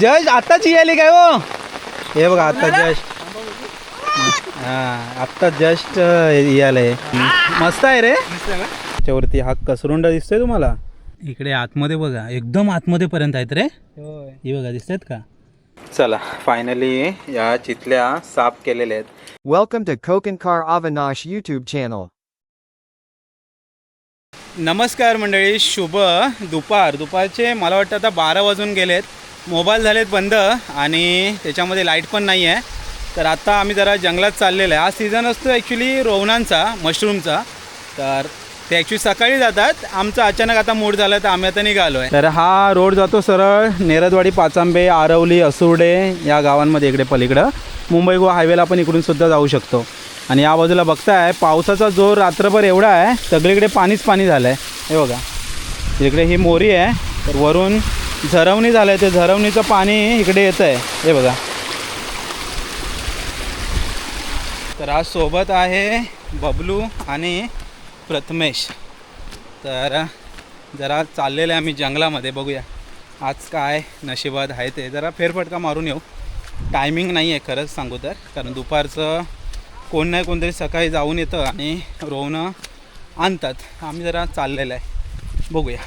Just आत्ताच आली काय हो? हे बघा आता जस्ट आत्ता जस्ट आलंय. मस्त आहे रे. त्याच्यावरती हा कसरुंडा दिसतोय तुम्हाला. इकडे आतमध्ये बघा, एकदम आतमध्ये पर्यंत आहेत रे. ही बघा दिसतात का. चला फायनली या चितल्या साफ केलेल्या आहेत. Welcome to Kokankar Avinash YouTube channel. नमस्कार मंडळी, शुभ दुपारचे मला वाटतं आता 12 वाजून गेलेत. मोबाईल झालेत बंद आणि त्याच्यामध्ये लाईट पण नाही आहे. तर आता आम्ही जरा जंगलात चाललेलं आहे. हा सीझन असतो ॲक्च्युली रोवणांचा, मशरूमचा. तर ते ॲक्च्युली सकाळी जातात. आमचा अचानक आता मूड झाला तर आम्ही आता निघालो आहे. तर हा रोड जातो सरळ नेरदवाडी, पाचांबे, आरवली, असुर्डे या गावांमध्ये. इकडे पलीकडं मुंबई गोवा हायवेला आपण इकडून सुद्धा जाऊ शकतो. आणि या बाजूला बघताय पावसाचा जोर रात्रभर एवढा आहे, सगळीकडे पाणीच पाणी झालं आहे. हे बघा इकडे ही मोरी आहे, तर वरून झरवणी झालं आहे. ते झरवणीचं पाणी इकडे येतं आहे. हे बघा. तर आज सोबत आहे बबलू आणि प्रथमेश. तर जरा चाललेलं आहे आम्ही जंगलामध्ये. बघूया आज काय नशिबात आहे ते. जरा फेरफटका मारून येऊ. टायमिंग नाही आहे खरंच सांगू तर, कारण दुपारचं कोण नाही कोणतरी सकाळी जाऊन येतं आणि रोवणं आणतात. आम्ही जरा चाललेलं आहे, बघूया.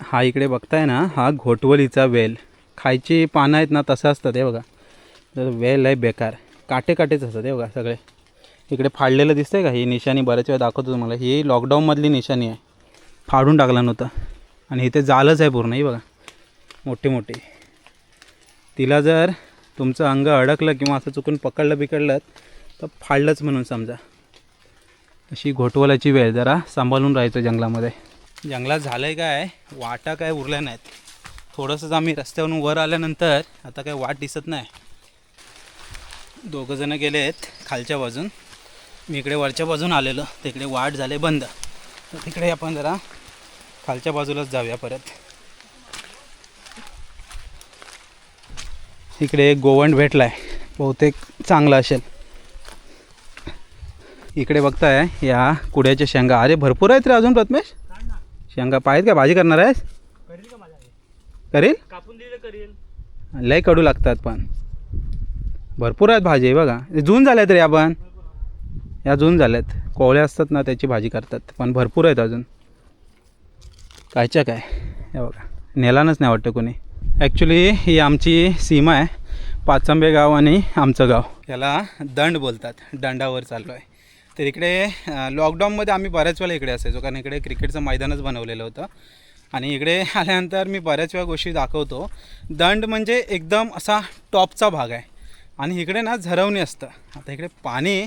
हा इकडे बघताय ना, हा घोटवलीचा वेल. खायची पानं आहेत ना तसं असतं ते बघा. तर वेल आहे बेकार, काटेच असतात हे बघा सगळे. इकडे फाडलेलं दिसतंय का, ही निशाणी बऱ्याच वेळा दाखवतो तुम्हाला. ही लॉकडाऊनमधली निशाणी आहे, फाडून टाकलं नव्हतं. आणि इथे जालच आहे पूर्ण, ही बघा मोठी. तिला जर तुमचं अंग अडकलं किंवा असं चुकून बिकडलं तर फाडलंच म्हणून समजा. अशी घोटवलाची वेळ, जरा सांभाळून राहायचं जंगलामध्ये. जंगलात झालं आहे काय, वाटा काय उरल्या नाहीत. थोडंसंच आम्ही रस्त्यावरून वर आल्यानंतर आता काय वाट दिसत नाही. दोघंजणं गेले आहेत खालच्या बाजून, मी इकडे वरच्या बाजून आलेलो. तिकडे वाट झाले बंद. तर तिकडे आपण जरा खालच्या बाजूलाच जाऊया परत. इकडे एक गोवंड भेटला आहे, बहुतेक चांगला असेल. इकडे बघताय या कुड्याच्या शेंगा. अरे भरपूर आहेत रे अजून प्रथमेश. शेंगा पाहिजे का, भाजी करणार आहेस? करील, कापून दिलं करील. लय कडू लागतात पण भरपूर आहेत भाजी. बघा जून झाल्यात रे, आपण या जून झाल्यात. कोवळे असतात ना त्याची भाजी करतात, पण भरपूर आहेत अजून. कायच्या काय हे बघा, नेलानच नाही वाटतं कोणी. ॲक्च्युली ही आमची सीमा आहे, पाचांबे गाव आणि आमचं गाव. याला दंड बोलतात. दंडावर चाललो आहे. तर इकडे लॉकडाऊनमध्ये आम्ही बऱ्याच वेळा इकडे असायचो, कारण इकडे क्रिकेटचं मैदानच बनवलेलं होतं. आणि इकडे आल्यानंतर मी बऱ्याच वेळा गोष्टी दाखवतो. दंड म्हणजे एकदम असा टॉपचा भाग आहे. आणि इकडे ना झरवणी असतं. आता इकडे पाणी,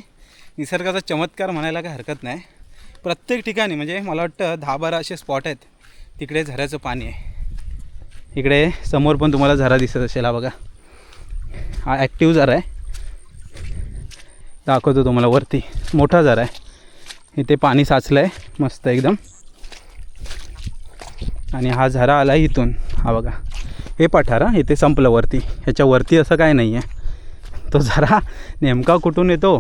निसर्गाचा चमत्कार म्हणायला काही हरकत नाही. प्रत्येक ठिकाणी म्हणजे मला वाटतं 10-12 असे स्पॉट आहेत तिकडे झऱ्याचं पाणी आहे. इकडे समोर पण तुम्हाला झरा दिसत असेल. हा बघा, हा ॲक्टिव्ह झरा आहे. दाखवतो तुम्हाला वरती, मोठा झरा आहे. इथे पाणी साचलं आहे मस्त एकदम. आणि हा झरा आला इथून. हा बघा हे पठार, इथे संपलं वरती. ह्याच्या वरती असं काय नाही आहे. तो झरा नेमका कुठून येतो,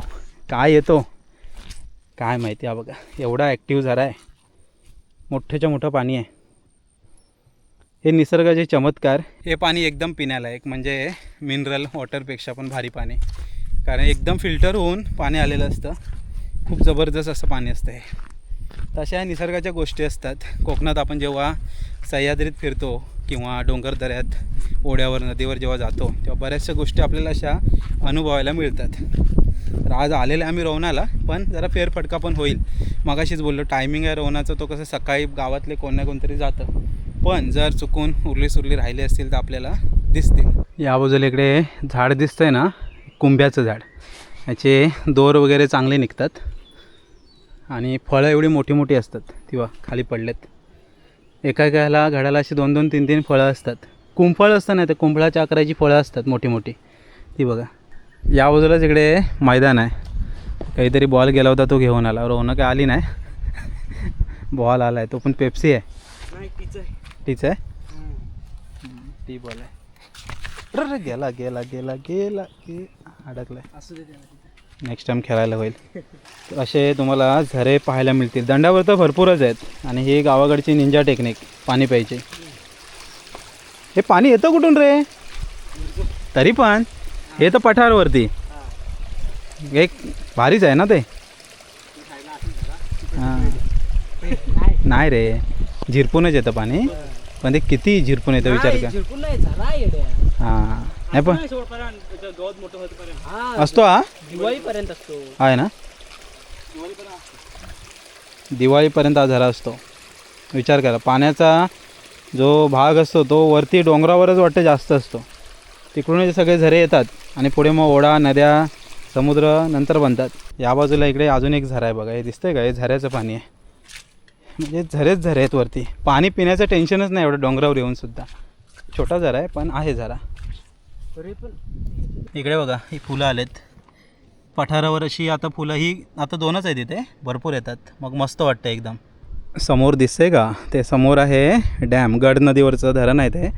काय येतो काय माहिती. हा बघा एवढा ॲक्टिव्ह झरा आहे, मोठ्याच्या मोठं पाणी आहे. हे निसर्गाचे चमत्कार. हे पाणी एकदम पिण्यालायक, म्हणजे मिनरल वॉटरपेक्षा पण भारी पाणी. कारण एकदम फिल्टर होऊन पाणी आलेलं असतं. खूप जबरदस्त असं पाणी असतं हे. तशा ह्या निसर्गाच्या गोष्टी असतात. कोकणात आपण जेव्हा सह्याद्रीत फिरतो किंवा डोंगर दऱ्यात, ओढ्यावर, नदीवर जेव्हा जातो, तेव्हा बऱ्याचशा गोष्टी आपल्याला अशा अनुभवायला मिळतात. तर आज आलेले आम्ही रोवणाला, पण जरा फेरफटका पण होईल. मगाशीच बोललो टायमिंग आहे रोवणाचा, तो कसं सकाळी गावातले कोण ना कोणतरी जातं. पण जर चुकून उरली राहिले असतील तर आपल्याला दिसतील. या बाजूला इकडे झाड दिसतंय ना, कुंभ्याचं झाड. याचे दोर वगैरे चांगले निघतात आणि फळं एवढी मोठी असतात. ती बघा खाली पडलेत. एका घडाला अशी 2-2, 3-3 फळं असतात. कुंफळ असतं ना, ते कुंफळाच्या आकाराची फळं असतात मोठी. ती बघा. या बाजूलाच इकडे मैदान आहे. काहीतरी बॉल गेला होता, तो घेऊन आला. रोवणं काय आली नाही. बॉल आला आहे, तो पण पेप्सी आहे. तीच आहे ती बॉल आहे. गेला अडकलाय. नेक्स्ट टाइम खेळायला होईल. असे तुम्हाला झरे पाहायला मिळतील. दंडावर तर भरपूरच आहेत. आणि ही गावाकडची निंजा टेक्निक पाणी प्यायची. हे पाणी येतं कुठून रे? तरी पण हे तर पठारवरती एक भारीच आहे ना ते. हां नाही रे, झिरपूनच येतं पाणी, पण ते किती झिरपून येतं विचार कर. हां नाही पण असतो हा दिवाळीपर्यंत असतो. आहे ना, दिवाळीपर्यंत हा झरा असतो. विचार करा, पाण्याचा जो भाग असतो तो वरती डोंगरावरच वाटतं जास्त असतो. तिकडून सगळे झरे येतात आणि पुढे मग ओढा, नद्या, समुद्र नंतर बनतात. या बाजूला इकडे अजून एक झरा आहे बघा, हे दिसतंय का, हे झऱ्याचं पाणी आहे. म्हणजे झरेच झरे आहेत वरती, पाणी पिण्याचं टेन्शनच नाही एवढं डोंगरावर येऊन सुद्धा. छोटा झरा आहे पण आहे झरा. तरी पण इकडे बघा ही फुलं आलेत पठारावर अशी. आता फुलं ही आता 2च आहेत इथे, भरपूर येतात, मग मस्त वाटतं एकदम. समोर दिसतंय का, ते समोर आहे डॅम, गड नदीवरचं धरण आहे ते.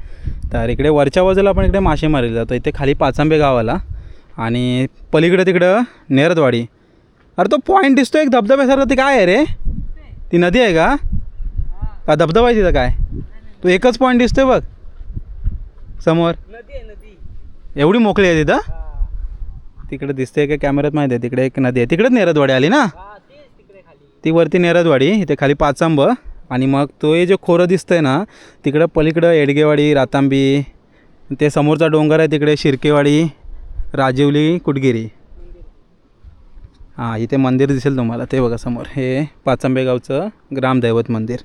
तर इकडे वरच्या बाजूला आपण इकडे मासे मारले जातो. इथे खाली पाचांबे गाव आला आणि पलीकडे तिकडं नेरदवाडी. अरे तो पॉईंट दिसतो एक धबधब्यासारखं, ते काय आहे रे, ती नदी आहे का, का धबधबा आहे तिथं काय, तो एकच पॉईंट दिसतोय बघ समोर. नदी आहे नदी. एवढी मोकळी आहे तिथं. तिकडे दिसते का कॅमेऱ्यात माहिती आहे, तिकडे एक नदी आहे, तिकडेच नेरदवाडी आली ना, तेच तिकडे खाली. ती वरती नेरदवाडी, इथे खाली पाचांब. आणि मग तो हे जे खोरं दिसतंय ना, तिकडं पलीकडं एडगेवाडी, रातांबी, ते समोरचा डोंगर आहे तिकडे शिर्केवाडी, राजिवली, कुटगिरी. हां इथे मंदिर दिसेल तुम्हाला, ते बघा समोर, हे पाचांबे गावचं ग्रामदैवत मंदिर.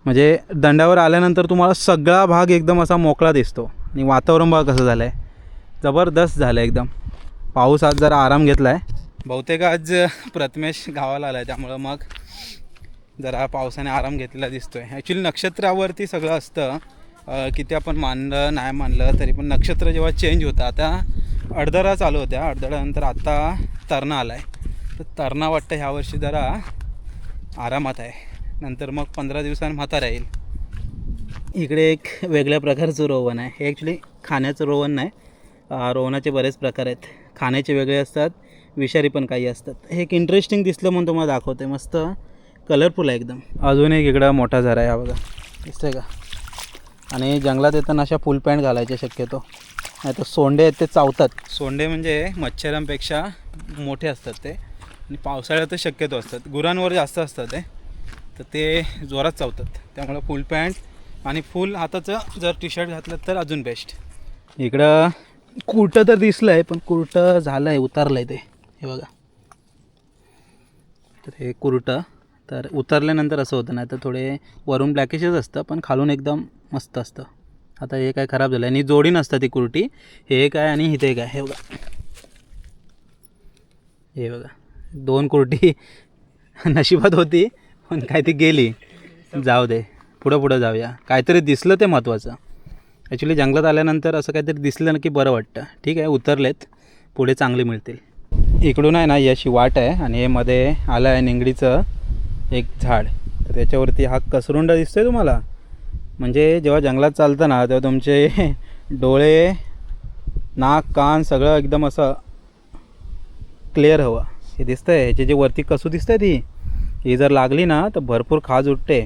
म्हणजे दंडावर आल्यानंतर तुम्हाला सगळा भाग एकदम असा मोकळा दिसतो. आणि वातावरण बघा कसं झालं आहे, जबरदस्त झालं आहे एकदम. पाऊस आज जरा आराम घेतला आहे, बहुतेक आज प्रथमेश गावाला आला आहे, त्यामुळं मग जरा पावसाने आराम घेतलेला दिसतो आहे. ॲक्च्युली नक्षत्रावरती सगळं असतं, किती आपण मानलं नाही मानलं तरी पण नक्षत्र जेव्हा चेंज होतं, आता अडदरा चालू होत्या, अडदरानंतर आता तरणा आला आहे. तर तरणा वाटतं ह्यावर्षी जरा आरामात आहे, नंतर मग 15 दिवसांनी म्हातारा येईल. इकडे एक वेगळ्या प्रकारचं रोवन आहे. हे ॲक्च्युली खाण्याचं रोवन नाही, रोवनाचे बरेच प्रकार आहेत. खाण्याचे वेगळे असतात, विषारी पण काही असतात. हे एक इंटरेस्टिंग दिसलं म्हणून तुम्हाला दाखवते, मस्त कलरफुल आहे एकदम. अजून एक इकडं मोठा झरा आहे हा बघा, दिसतंय का. आणि जंगलात येताना अशा फुल पॅन्ट घालायचे शक्यतो, नाही तर सोंडे आहेत ते चावतात. सोंडे म्हणजे मच्छरांपेक्षा मोठे असतात ते, आणि पावसाळ्यातच शक्यतो असतात, गुरांवर जास्त असतात ते, तर ते जोरात चावतात. त्यामुळं फुल पॅन्ट आणि फुल हाताचं जर टी शर्ट घातलं तर अजून बेस्ट. इकडं कुर्तं तर दिसलं आहे, पण कुर्तं झालं आहे, उतारलं आहे ते, हे बघा. तर हे कुर्तं तर उतरल्यानंतर असं होतं, नाही तर थोडे वरून ब्लॅकिशच असतं, पण खालून एकदम मस्त असतं. आता हे काय खराब झालं आहे, आणि जोडी नसतं ती कुर्ती, हे काय आणि इथे काय, हे बघा, हे बघा 2 कुर्ती नशिबात होती, पण काय ती गेली. जाऊ दे, पुढं जाऊया. काहीतरी दिसलं ते महत्त्वाचं. ॲक्च्युली जंगलात आल्यानंतर असं काहीतरी दिसलं ना की बरं वाटतं. ठीक आहे, उतरलेत, पुढे चांगले मिळतील. इकडून आहे ना ही अशी वाट आहे, आणि हे मध्ये आलं आहे निंगडीचं एक झाड, तर त्याच्यावरती हा कसरुंडा दिसतो आहे तुम्हाला. म्हणजे जेव्हा जंगलात चालतं ना, तेव्हा तुमचे डोळे, नाक, कान सगळं एकदम असं क्लिअर हवं. हे दिसतं आहे, ह्याची जी वरती कसू दिसतं ती, ही जर लागली ना तर भरपूर खाज उठते,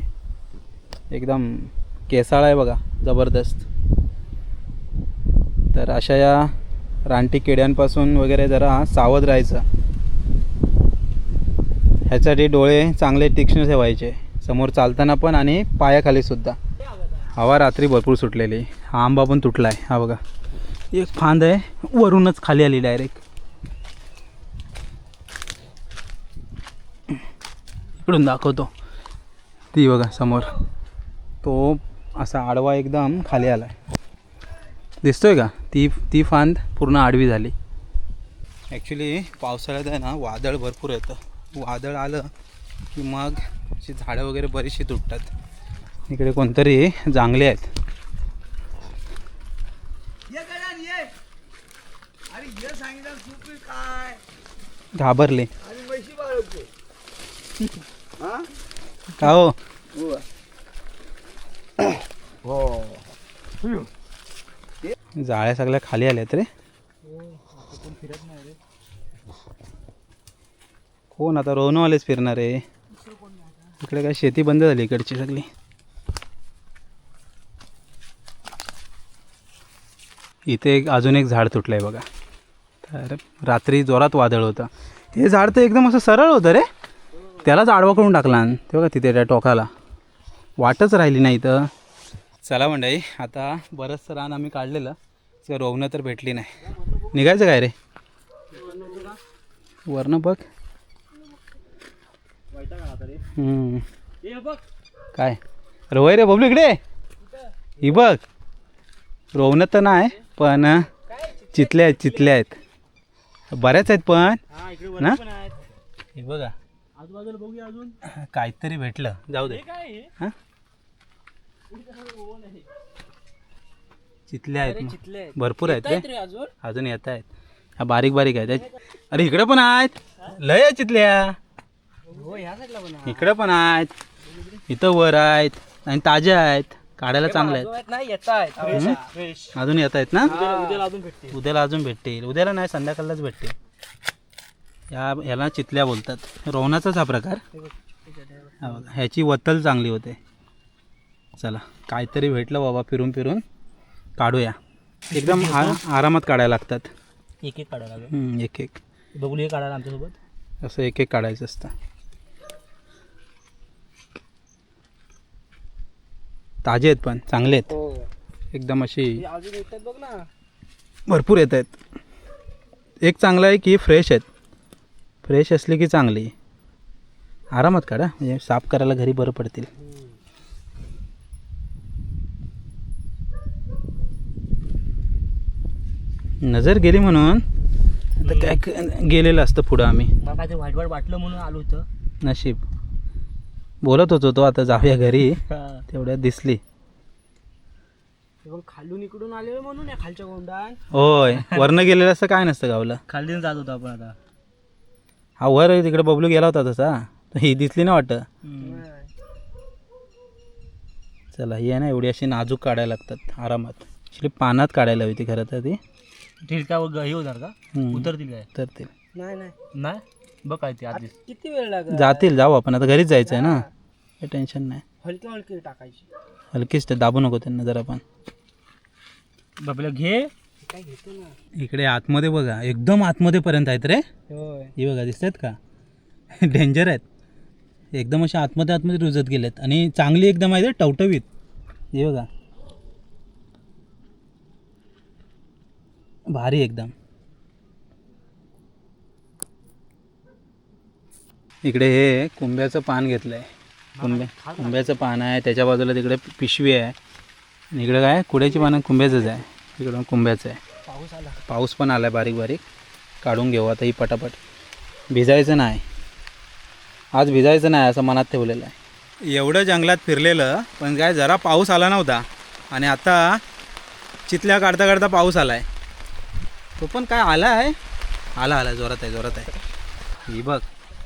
एकदम केसाळ आहे बघा, जबरदस्त. तर अशा या रानटी किड्यांपासून वगैरे जरा सावध राहायचं. ह्यासाठी डोळे चांगले तीक्ष्ण ठेवायचे, समोर चालताना पण आणि पायाखाली सुद्धा. हवा रात्री भरपूर सुटलेली, हा आंबा पण तुटला आहे, हा बघा, एक फांद आहे वरूनच खाली आली डायरेक्ट. इकडून दाखवतो, ती बघा समोर, तो असा आडवा एकदम खाली आला आहे, दिसतोय का. ती फांद पूर्ण आडवी झाली. ॲक्च्युली पावसाळ्यात आहे ना वादळ भरपूर येतं, वादळ आलं की मग अशी झाडं वगैरे बरीचशी तुटतात. इकडे कोणतरी जांगले आहेत, घाबरले का हो. जाळ्या सगळ्या खाली आल्यात रे. कोण आता, रोवणवालेच फिरणार आहे. इकडे काय शेती बंद झाली इकडची सगळी. इथे अजून एक झाड तुटलं आहे बघा. तर रात्री जोरात वादळ होतं. हे झाड तर एकदम असं सरळ होतं रे, त्यालाच आडवा करून टाकला. ते बघा तिथे त्या टोकाला वाटच राहिली नाही तर. चला मंडळी, आता बरंचसं रान आम्ही काढलेलं, रोवणं तर भेटली नाही. निघायचं काय रे वरनं बघ. काय रोय रे बबलू इकडे ही बघ. रोवणं तर नाही पण चितल्या आहेत बऱ्याच आहेत पण ना. हे बघा आजूबाजूला बघूया अजून काहीतरी भेटलं. जाऊ दे. हां चितल्या आहेत मग. चितले भरपूर आहेत रे, अजून अजून येत आहेत. हा बारीक बारीक आहेत. अरे इकडे पण आहेत, लय आहे चितल्या. हो ह्या साईडला पण इकडे पण आहेत, इथं वर आहेत आणि ताज्या आहेत, काढायला चांगल्या आहेत. नाही येत आहेत फ्रेश. अजून येत आहेत ना. उद्याला अजून भेटते. उद्याला अजून भेटतील. उद्याला नाही संध्याकाळलाच भेटतील. ह्याला चितल्या बोलतात. रोवणाचाच हा प्रकार. हा बघा, ह्याची वत्तल चांगली होते. चला काहीतरी भेटलं बाबा, फिरून फिरून काढूया. एकदम आरामात काढायला लागतात. एक एक काढायला लागेल. एक एक बघून हे काढायला आमच्यासोबत. असं एक एक काढायचं असतं. ताजे आहेत पण चांगले आहेत एकदम. अशी अजून येतात बघ ना, भरपूर येत आहेत. एक चांगलं आहे की फ्रेश आहेत. फ्रेश असली की चांगली. आरामात काढा, म्हणजे साफ करायला घरी बरं पडतील. नजर गेली म्हणून आता काय गेलेलं असतं पुढं. आम्ही मला काय ते वाईट वाईट वाटलं म्हणून आलो होतं. नशीब. बोलत होतो तो आता जाऊया घरी, तेवढ्यात दिसली. खालून इकडून आले म्हणून या खालच्या गोंडान. होय वरनं गेलेलं असं काय नसतं गावला. खाली जात होतो आपण आता. हा वर तिकडे बबलू गेला होता तसा, ही दिसली ना वाटतं. चला ही आहे ना एवढी अशी नाजूक काढायला लागतात आरामात. ॲक्च्युली पानात काढायला हवी ती खरं तर. ती ठीक आहे हे होणार का, उतरतील काय? तर ते नाही नाही नाही बघ काय ते आधी किती वेळ लागेल. जातील. जाऊ आपण आता घरीच जायचं आहे ना, काही टेन्शन नाही. हलकी हलकी टाकायची. हलकीच ते दाबू नको त्यांना जरा. पण बाबला घे काय घेतो ना. इकडे आतमध्ये बघा, एकदम आतमध्ये पर्यंत आहेत रे. होय ही बघा दिसतात का, डेंजर आहेत एकदम. अशा आतमध्ये रुजत गेलेत आणि चांगली एकदम आहे टवटवीत. हे बघा भारी एकदम. इकडे हे कुंभ्याचं पान घेतलं आहे. कुंभ्याचं पान आहे, त्याच्या बाजूला तिकडे पिशवी आहे. आणि इकडे काय कुड्याची पानं कुंभ्याचंच आहे. इकडं कुंभ्याचं आहे. पाऊस आला. पाऊस पण आला बारीक बारीक. काढून घेऊ आता ही पटापट. भिजायचं नाही आज, भिजायचं नाही असं मनात ठेवलेलं आहे. एवढं जंगलात फिरलेलं पण काय जरा पाऊस आला नव्हता. आणि आता चितल्या काढता काढता पाऊस आला आहे. तो पण काय आला आहे, आला जोरात आहे. ही बघ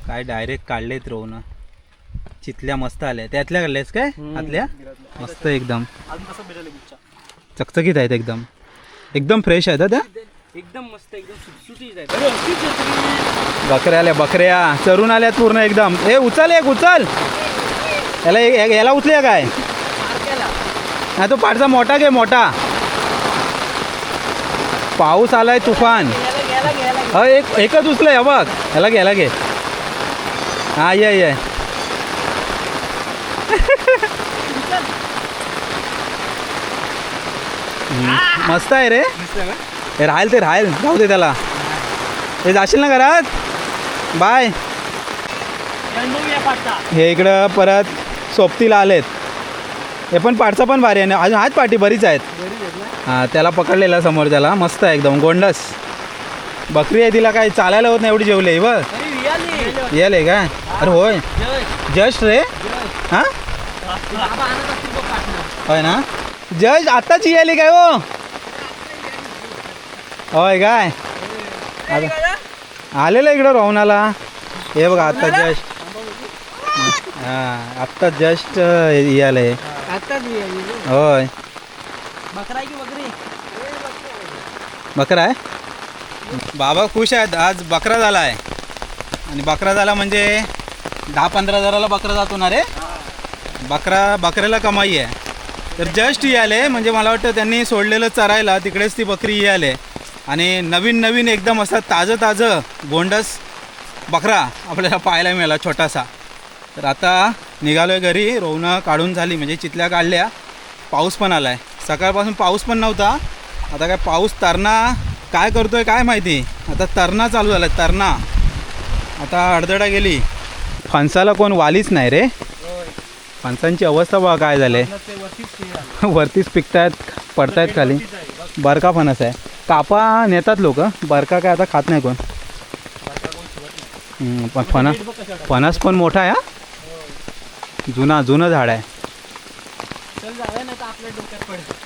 काय डायरेक्ट काढलेत रोवणं. चितल्या मस्त आल्या. त्यातल्या काढल्यास काय आतल्या मस्त एकदम चकचकीत आहेत. एकदम फ्रेश आहेत त्या. एकदम मस्त एकदम सुटसुटीत आहे. बकऱ्या चरून आल्यात पूर्ण एकदम. ए उचल उचल याला उचलूया काय. नाही तो पाठचा मोठा घे मोठा. पाऊस आलाय तुफान. एकच उचलय बघ. याला घे. हा ये मस्त आहे रे. हे राहील जाऊ दे त्याला. हे जाशील ना घरात. बाय. हे इकडं परत सोबतीला आलेत. हे पण पाठचा पण भारी आहे. अजून हाच पाठी बरीच आहेत. हां त्याला पकडलेला समोर त्याला. मस्त आहे एकदम गोंडस. बकरी आहे, तिला काय चालायला होत नाही एवढी जेवली बघ. येले काय. अरे होय जस्ट रे. हां होय ना जस्ट आत्ताच यायली काय हो. होय काय आलेलं इकडं रोवणाला. हे बघा आत्ता जस्ट. हां आत्ता जस्ट यायला आहे. होय बकरा आहे. बाबा खुश आहेत आज. बकरा झाला आहे. आणि बकरा झाला म्हणजे 10-15 हजाराला बकरा जातो ना रे. बकऱ्याला कमाई आहे. तर जस्ट ही आले, म्हणजे मला वाटतं त्यांनी सोडलेलं चरायला तिकडेच ती बकरी ही आले आणि नवीन नवीन एकदम असा ताजं गोंडस बकरा आपल्याला पाहायला मिळाला छोटासा. तर आता निघालो आहे घरी. रोवणं काढून झाली, म्हणजे चितल्या काढल्या. पाऊस पण आला आहे. सकाळपासून पाऊस पण नव्हता. आता काय पाऊस तरणा काय करतोय काय माहिती. आता तरणा चालू झाला आहे, तरणा. आता अडदडा गेली. फणसाला कोण वालीच नाही रे. फणसांची अवस्था बघा काय झाले. वरतीच पिकतायत, पडतायत खाली. बरका फणस आहे. कापा नेतात लोक, बरका काय आता खात नाही कोण. पण फणस पण मोठा आहे हा. जुनं झाड आहे.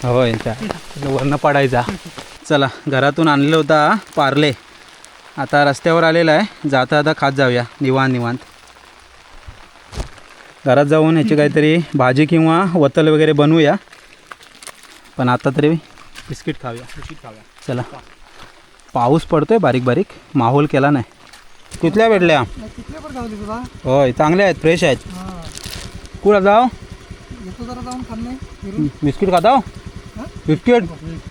होय, वरनं पडायचा. चला, घरातून आणलेला होता पार्ले. आता रस्त्यावर आलेला आहे. जाता आता खात जाऊया निवांत. घरात जाऊन याची काहीतरी भाजी किंवा वतल वगैरे बनवूया. पण आता तरी बिस्किट खाऊया. चला, पाऊस पडतोय बारीक बारीक. माहोल केला नाही. कुठल्या भेटल्या? होय, चांगल्या आहेत, फ्रेश आहेत. कुठं जाऊ? बिस्किट खाता हो? बिस्किट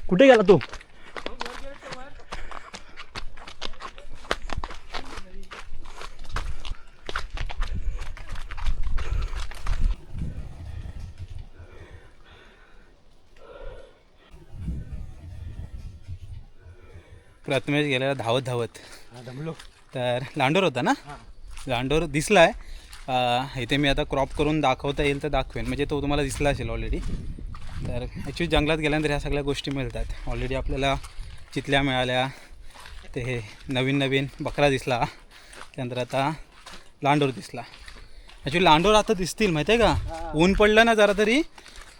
कुठे गेला तू? प्रथमेश गेलेला धावत. तर लांडोर होता ना. लांडोर दिसला आहे. इथे मी आता क्रॉप करून दाखवता येईल तर दाखवेन, म्हणजे तो तुम्हाला दिसला असेल ऑलरेडी. तर ॲक्च्युली जंगलात गेल्यानंतर ह्या सगळ्या गोष्टी मिळतात. ऑलरेडी आपल्याला चितल्या मिळाल्या, ते नवीन बकरा दिसला, त्यानंतर आता लांडोर दिसला. ॲक्च्युली लांडोर आता दिसतील माहिती आहे का. ऊन पडलं ना जरा तरी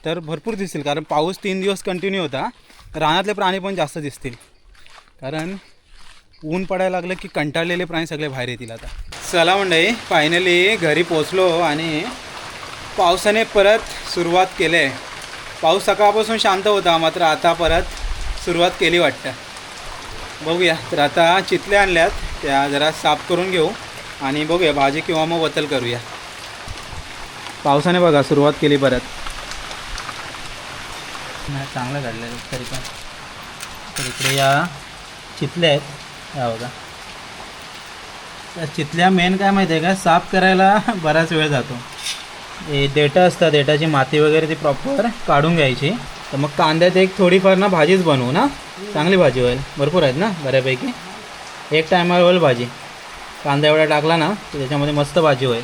तर भरपूर दिसतील, कारण पाऊस 3 दिवस कंटिन्यू होता. रानातले प्राणी पण जास्त दिसतील, कारण ऊन पडायला लागलं की कंटाळलेले प्राणी सगळे बाहेर येतील. आता चला मंडळी, फायनली घरी पोचलो आणि पावसाने परत सुरुवात केली आहे. पाऊस सकाळपासून शांत होता, मात्र आता परत सुरुवात केली वाटतं. बघूया. तर आता चितल्या आणल्यात, त्या जरा साफ करून घेऊ आणि बघूया भाजी किंवा मग वतल करूया. पावसाने बघा सुरुवात केली परत. चांगलं काढलं तरी पण. तर इकडे या चितल्या आहेत, या बघा. त्या चितल्या मेन काय माहिती आहे का, साफ करायला बराच वेळ जातो. हे देठं असतात, देठाची माती वगैरे ती प्रॉपर काढून घ्यायची. तर मग कांद्यात एक थोडीफार ना भाजीच बनवू ना, चांगली भाजी होईल. भरपूर आहेत ना बऱ्यापैकी, एक टायमाला होईल भाजी. कांदा एवढा टाकला ना तर त्याच्यामध्ये मस्त भाजी होईल.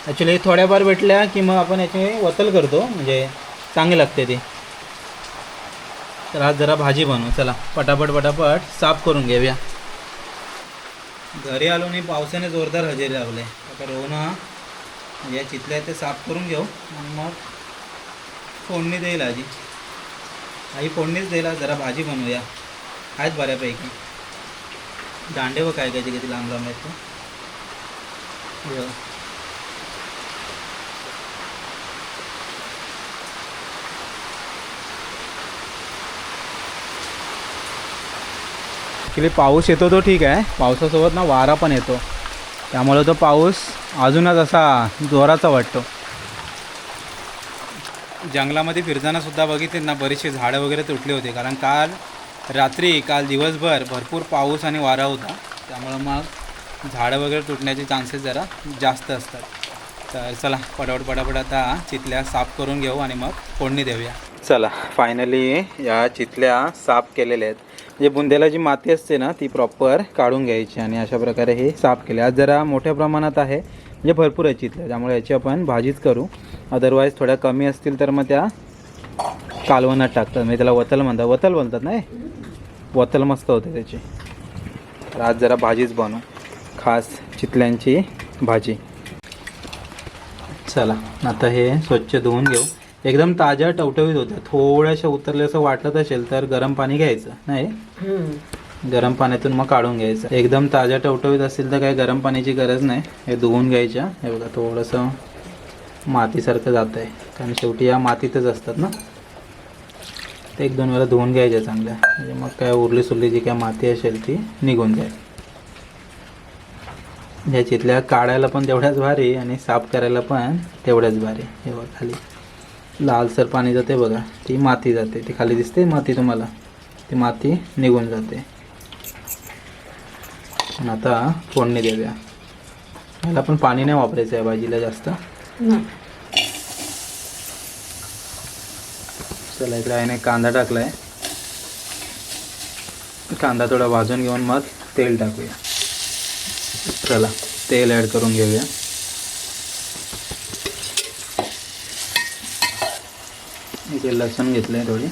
ॲक्च्युली थोड्याफार भेटल्या की मग आपण याची वतल करतो, म्हणजे चांगली लागते ती. तर आज जरा भाजी बनवू. चला पटापट साफ करून घेऊया. घरी आलो आणि पावसाने जोरदार हजेरी लावले. आता रोहन या चितल्या ते साफ करून घेऊ आणि मग फोडणी देईल आजी. आई फोडणीच देईल. जरा भाजी बनवूया. आहेत बऱ्यापैकी. दांडे व काय किती लांब आहेत ते. ॲक्च्युली पाऊस येतो तो ठीक आहे, पावसासोबत ना वारा पण येतो, त्यामुळे तो पाऊस अजूनच असा जोराचा वाटतो. जंगलामध्ये फिरताना सुद्धा बघितले ना बरीचशी झाडं वगैरे तुटली होती, कारण काल दिवसभर भरपूर पाऊस आणि वारा होता, त्यामुळं मग झाडं वगैरे तुटण्याचे चान्सेस जरा जास्त असतात. तर चला पटापट आता चितल्या साफ करून घेऊ आणि मग फोडणी देऊया. चला फायनली या चितल्या साफ केलेल्या आहेत. म्हणजे बुंदेला जी माती असते ना ती प्रॉपर काढून घ्यायची आणि अशा प्रकारे हे साफ केले. आज जरा मोठ्या प्रमाणात आहे, म्हणजे भरपूर आहे चितल्या, त्यामुळे याची आपण भाजीच करू. अदरवाईज थोड्या कमी असतील तर मग त्या कालवणात टाकतात, म्हणजे त्याला वतल बोलतात नाही, वतल मस्त होते त्याची. तर आज जरा भाजीच बनवू, खास चितल्यांची भाजी. चला आता हे स्वच्छ धुवून घेऊ. एकदम ताज्या टवटवीत होत्या. थोड्याशा उतरले असं वाटत असेल तर गरम पाणी घ्यायचं, नाही गरम पाण्यातून मग काढून घ्यायचं. एकदम ताज्या टवटवीत असेल तर काही गरम पाण्याची गरज नाही. हे धुवून घ्यायच्या. हे बघा थोडंसं मातीसारखं जात आहे, कारण शेवटी या मातीतच असतात ना. ते 1-2 वेळा धुवून घ्यायच्या चांगल्या, म्हणजे मग काय उरली सुरली जी काय माती असेल ती निघून जाईल. ह्या चितल्या काढायला पण तेवढ्याच भारी आणि साफ करायला पण तेवढ्याच भारी. हे बघा खाली लालसर पाणी जाते बघा, ती माती जाते, ती खाली दिसते माती तुम्हाला, ती माती निघून जाते. आणि आता फोडणी देऊया. याला पण पाणी नाही वापरायचं आहे भाजीला जास्त. चला इकडे आईने कांदा टाकला आहे. कांदा थोडा भाजून घेऊन मग तेल टाकूया. चला तेल ॲड करून घेऊया. इथे लसूण घेतलं आहे थोडी.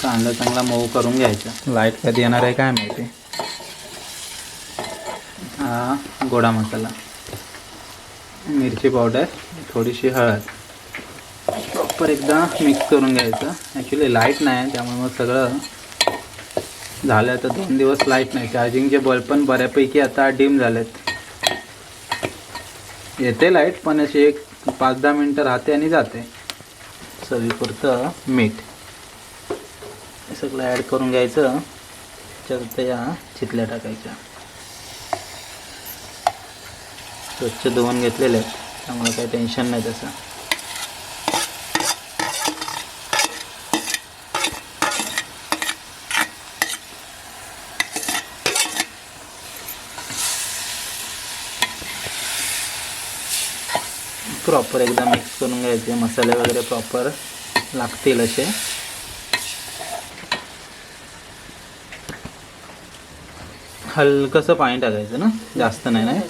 कांदा चांगला मऊ करून घ्यायचा. लाईट कधी येणार आहे काय माहिती. हा गोडा मसाला, मिरची पावडर, थोडीशी हळद, प्रॉपर एकदा मिक्स करून घ्यायचं. ॲक्च्युली लाईट नाही आहे त्यामुळे मग सगळं झालं. तर 2 दिवस लाईट नाही. चार्जिंगचे बल्ब पण बऱ्यापैकी आता डिम झालेत. येते लाईट पण अशी एक 5-10 मिनटं राहते आणि जाते. चवीपुरतं मीठ हे सगळं ॲड करून घ्यायचं. त्याच्यात या चितल्या टाकायच्या. स्वच्छ धुवून घेतलेले आहेत त्यामुळे काही टेन्शन नाही तसं. प्रॉपर एकदा मिक्स करून घ्यायचे. मसाले वगैरे प्रॉपर लागतील असे. हलकंसं पाणी टाकायचं ना, जास्त नाही नाही,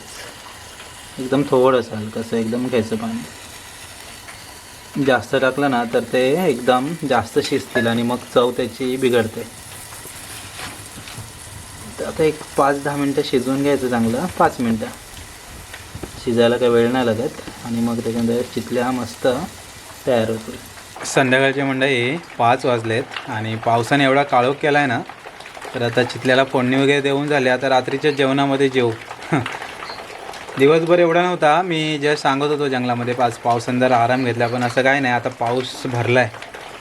एकदम थोडंसं हलकंसं एकदम घ्यायचं पाणी. जास्त टाकलं ना तर ते एकदम जास्त शिजतील आणि मग चव त्याची बिघडते. तर आता एक 5-10 मिनटं शिजवून घ्यायचं चांगलं. 5 मिनटं शिजायला काही वेळ नाही लागत आणि मग त्याच्यानंतर चितल्या मस्त तयार होतील. संध्याकाळचे मंडळी 5 वाजलेत आणि पावसाने एवढा काळोख केला आहे ना, तर आता चितल्याला फोडणी वगैरे देऊन झाली. आता रात्रीच्या जेवणामध्ये जेवू. दिवसभर एवढा नव्हता. मी जे सांगत होतो जंगलामध्ये पावसाने जरा आराम घेतला, पण असं काय नाही. आता पाऊस भरला आहे.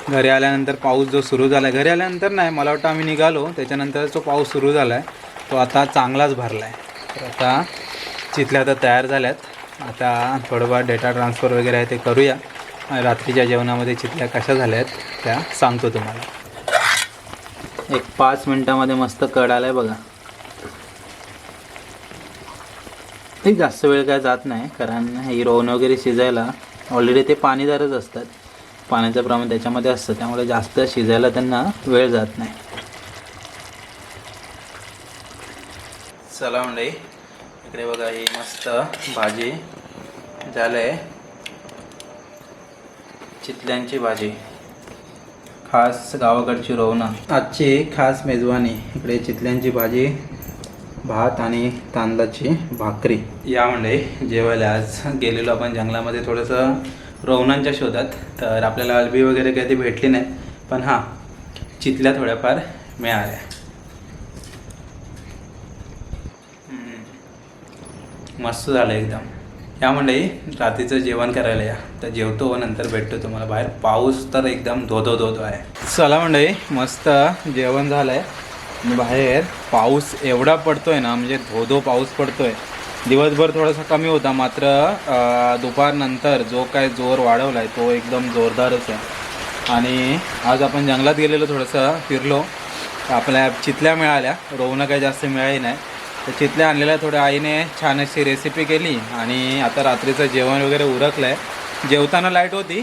घरी आल्यानंतर पाऊस जो सुरू झाला आहे, घरी आल्यानंतर नाही, मला वाटतं आम्ही निघालो त्याच्यानंतर जो पाऊस सुरू झाला आहे तो आता चांगलाच भरला आहे. तर आता चितल्या आता तयार झाल्यात. आता थोडंफार डेटा ट्रान्सफर वगैरे आहे ते करूया. रात्रीच्या जेवणामध्ये चितल्या कशा झाल्या आहेत त्या सांगतो तुम्हाला. एक 5 मिनटामध्ये मस्त कड आला आहे बघा. एक जास्त वेळ काय जात नाही कारण ही रोवणं वगैरे शिजायला ऑलरेडी ते पाणीदारच असतात. पाण्याचं प्रमाण त्याच्यामध्ये असतं त्यामुळे जास्त शिजायला त्यांना वेळ जात नाही. चला मंडळी इकडे बघा, ही मस्त भाजी झालं आहे. चितल्यांची भाजी, खास गावाकडची रोवणं. आजची खास मेजवानी. इकडे चितल्यांची भाजी, भात आणि तांदळाची भाकरी. या मंडळी जेवायला. आज गेलेलो आपण जंगलामध्ये थोडंसं रोवणांच्या शोधात. तर आपल्याला अळबी वगैरे कधी भेटली नाही, पण हां चितल्या थोड्याफार मिळाल्या. मस्त झालं एकदम. या मंडळी रात्रीचं जेवण करायला या. तर जेवतो व नंतर भेटतो तुम्हाला. बाहेर पाऊस तर एकदम धो आहे. चला मंडळी मस्त जेवण झालं आहे आणि बाहेर पाऊस एवढा पडतोय ना, म्हणजे धो पाऊस पडतोय. दिवसभर थोडासा कमी होता, मात्र दुपारनंतर जो काय जोर वाढवला आहे तो एकदम जोरदारच आहे. आणि आज आपण जंगलात गेलेलो, थोडंसं फिरलो. आपल्या चितल्या मिळाल्या, रोवणं काही जास्त मिळाली नाही. तर चितल्या आणलेल्या थोड्या आईने छान अशी रेसिपी केली आणि आता रात्रीचं जेवण वगैरे उरकलं आहे. जेवताना लाईट होती,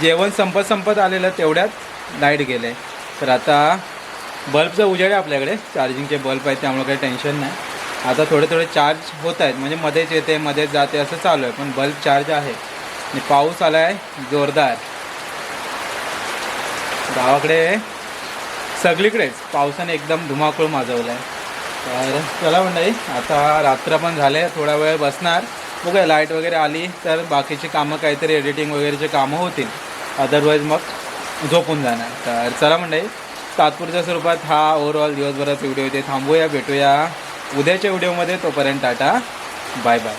जेवण संपत आलेलं तेवढ्यात लाईट गेले. तर आता बल्बचं उजेड आहे आपल्याकडे, चार्जिंगचे बल्ब आहेत त्यामुळे काही टेन्शन नाही. आता थोडे चार्ज होत आहेत, म्हणजे मध्येच येते मध्येच जाते असं चालू आहे, पण बल्ब चार्ज आहे. आणि पाऊस आला आहे जोरदार. गावाकडे सगळीकडेच पावसाने एकदम धुमाकूळ माजवला आहे. तर चला मंडळी आता रात्र पण झाले, थोडा वेळ बसणार. बघूया लाईट वगैरे आली तर बाकीची कामं काहीतरी एडिटिंग वगैरेचे कामं होतील, अदरवाईज मग झोपून जाणार. तर चला मंडळी तात्पुरत्या स्वरूपात हा ओव्हरऑल दिवसभराचा व्हिडिओ इथे थांबूया. भेटूया उद्याच्या व्हिडिओमध्ये. तोपर्यंत टाटा, बाय बाय.